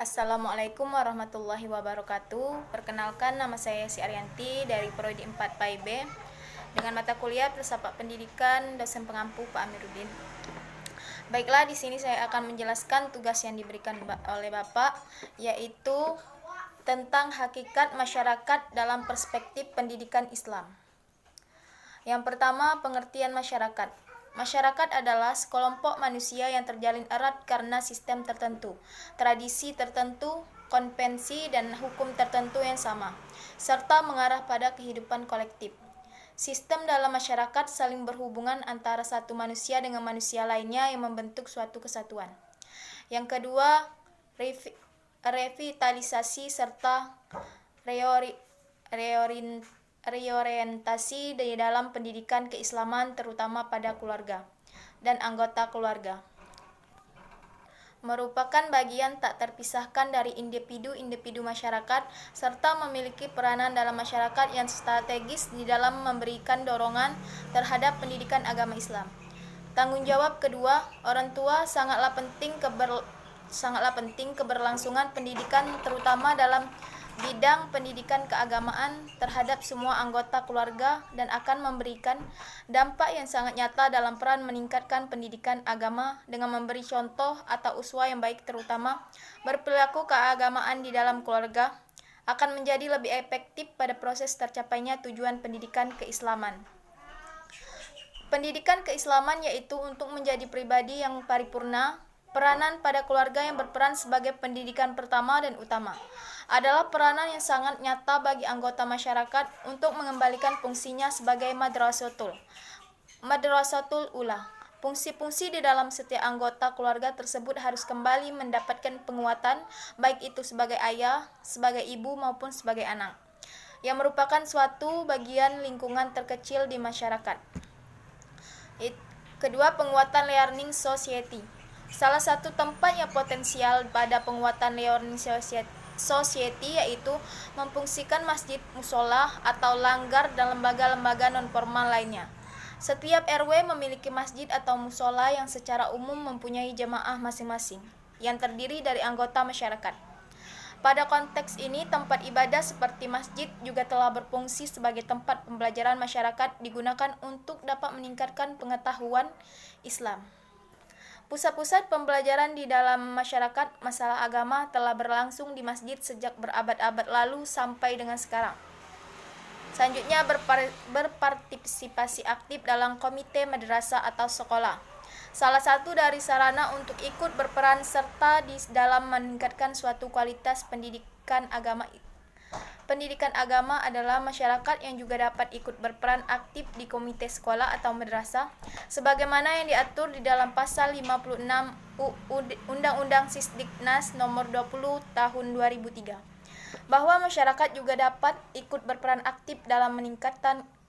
Assalamualaikum warahmatullahi wabarakatuh. Perkenalkan, nama saya Si Arianti dari Prodi 4 PAIB dengan mata kuliah Filsafat Pendidikan, dosen pengampu Pak Amiruddin. Baiklah, di sini saya akan menjelaskan tugas yang diberikan oleh Bapak, yaitu tentang hakikat masyarakat dalam perspektif pendidikan Islam. Yang pertama, pengertian masyarakat. Masyarakat adalah sekelompok manusia yang terjalin erat karena sistem tertentu, tradisi tertentu, konvensi, dan hukum tertentu yang sama, serta mengarah pada kehidupan kolektif. Sistem dalam masyarakat saling berhubungan antara satu manusia dengan manusia lainnya yang membentuk suatu kesatuan. Yang kedua, revitalisasi serta reorientasi di dalam pendidikan keislaman, terutama pada keluarga dan anggota keluarga, merupakan bagian tak terpisahkan dari individu-individu masyarakat serta memiliki peranan dalam masyarakat yang strategis di dalam memberikan dorongan terhadap pendidikan agama Islam. Tanggung jawab kedua, orang tua sangatlah penting keberlangsungan pendidikan, terutama dalam bidang pendidikan keagamaan terhadap semua anggota keluarga, dan akan memberikan dampak yang sangat nyata dalam peran meningkatkan pendidikan agama dengan memberi contoh atau uswah yang baik, terutama berperilaku keagamaan di dalam keluarga, akan menjadi lebih efektif pada proses tercapainya tujuan pendidikan keislaman. Pendidikan keislaman yaitu untuk menjadi pribadi yang paripurna. Peranan pada keluarga yang berperan sebagai pendidikan pertama dan utama adalah peranan yang sangat nyata bagi anggota masyarakat untuk mengembalikan fungsinya sebagai madrasatul ula. Fungsi-fungsi di dalam setiap anggota keluarga tersebut harus kembali mendapatkan penguatan, baik itu sebagai ayah, sebagai ibu, maupun sebagai anak, yang merupakan suatu bagian lingkungan terkecil di masyarakat. Kedua, penguatan learning society. Salah satu tempat yang potensial pada penguatan learning society yaitu memfungsikan masjid, musola, atau langgar dan lembaga-lembaga non-formal lainnya. Setiap RW memiliki masjid atau musola yang secara umum mempunyai jemaah masing-masing, yang terdiri dari anggota masyarakat. Pada konteks ini, tempat ibadah seperti masjid juga telah berfungsi sebagai tempat pembelajaran masyarakat, digunakan untuk dapat meningkatkan pengetahuan Islam. Pusat-pusat pembelajaran di dalam masyarakat masalah agama telah berlangsung di masjid sejak berabad-abad lalu sampai dengan sekarang. Selanjutnya, berpartisipasi aktif dalam komite madrasah atau sekolah. Salah satu dari sarana untuk ikut berperan serta di dalam meningkatkan suatu kualitas pendidikan agama adalah masyarakat yang juga dapat ikut berperan aktif di komite sekolah atau madrasah, sebagaimana yang diatur di dalam pasal 56 Undang-Undang Sisdiknas nomor 20 tahun 2003, bahwa masyarakat juga dapat ikut berperan aktif dalam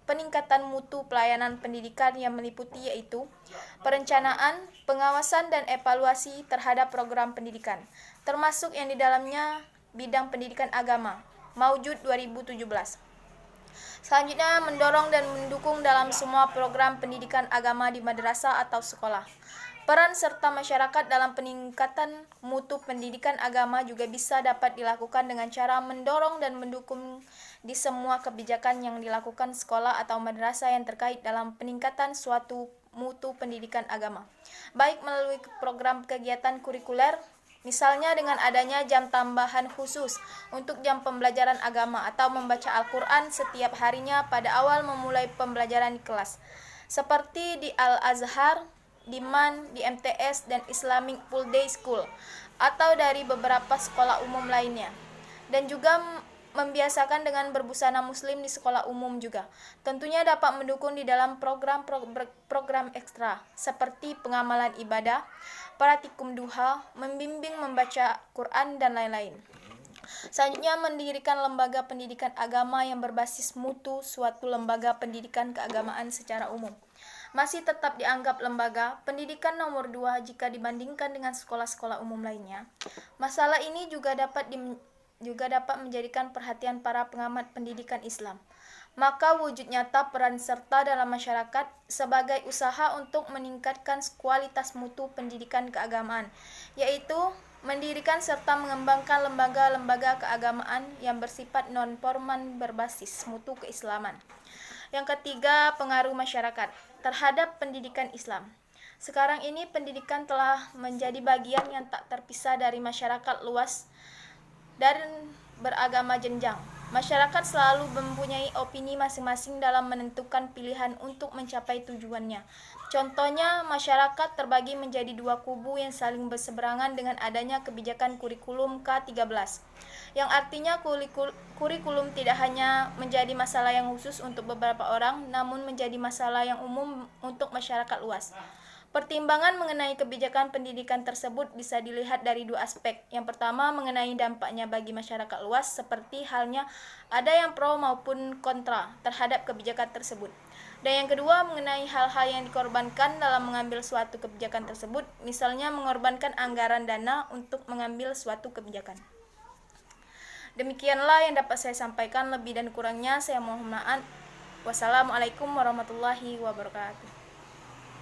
peningkatan mutu pelayanan pendidikan yang meliputi yaitu perencanaan, pengawasan, dan evaluasi terhadap program pendidikan, termasuk yang di dalamnya bidang pendidikan agama, Maujud 2017. Selanjutnya, mendorong dan mendukung dalam semua program pendidikan agama di madrasah atau sekolah. Peran serta masyarakat dalam peningkatan mutu pendidikan agama juga bisa dapat dilakukan dengan cara mendorong dan mendukung di semua kebijakan yang dilakukan sekolah atau madrasah yang terkait dalam peningkatan suatu mutu pendidikan agama, baik melalui program kegiatan kurikuler, misalnya dengan adanya jam tambahan khusus untuk jam pembelajaran agama atau membaca Al-Quran setiap harinya pada awal memulai pembelajaran di kelas, seperti di Al-Azhar, di MAN, di MTS, dan Islamic Full Day School, atau dari beberapa sekolah umum lainnya. Dan juga membiasakan dengan berbusana muslim di sekolah umum juga. Tentunya dapat mendukung di dalam program ekstra, seperti pengamalan ibadah, praktikum duha, membimbing membaca Quran, dan lain-lain. Selanjutnya, mendirikan lembaga pendidikan agama yang berbasis mutu, suatu lembaga pendidikan keagamaan secara umum masih tetap dianggap lembaga pendidikan nomor 2 jika dibandingkan dengan sekolah-sekolah umum lainnya. Masalah ini juga dapat menjadikan perhatian para pengamat pendidikan Islam. Maka wujud nyata peran serta dalam masyarakat sebagai usaha untuk meningkatkan kualitas mutu pendidikan keagamaan, yaitu mendirikan serta mengembangkan lembaga-lembaga keagamaan yang bersifat non-formal berbasis mutu keislaman. Yang ketiga, pengaruh masyarakat terhadap pendidikan Islam. Sekarang ini pendidikan telah menjadi bagian yang tak terpisah dari masyarakat luas dan beragama jenjang. Masyarakat selalu mempunyai opini masing-masing dalam menentukan pilihan untuk mencapai tujuannya. Contohnya, masyarakat terbagi menjadi dua kubu yang saling berseberangan dengan adanya kebijakan kurikulum K13, yang artinya kurikulum tidak hanya menjadi masalah yang khusus untuk beberapa orang, namun menjadi masalah yang umum untuk masyarakat luas. Pertimbangan mengenai kebijakan pendidikan tersebut bisa dilihat dari dua aspek. Yang pertama, mengenai dampaknya bagi masyarakat luas, seperti halnya ada yang pro maupun kontra terhadap kebijakan tersebut. Dan yang kedua, mengenai hal-hal yang dikorbankan dalam mengambil suatu kebijakan tersebut, misalnya mengorbankan anggaran dana untuk mengambil suatu kebijakan. Demikianlah yang dapat saya sampaikan, lebih dan kurangnya saya mohon maaf. Wassalamualaikum warahmatullahi wabarakatuh.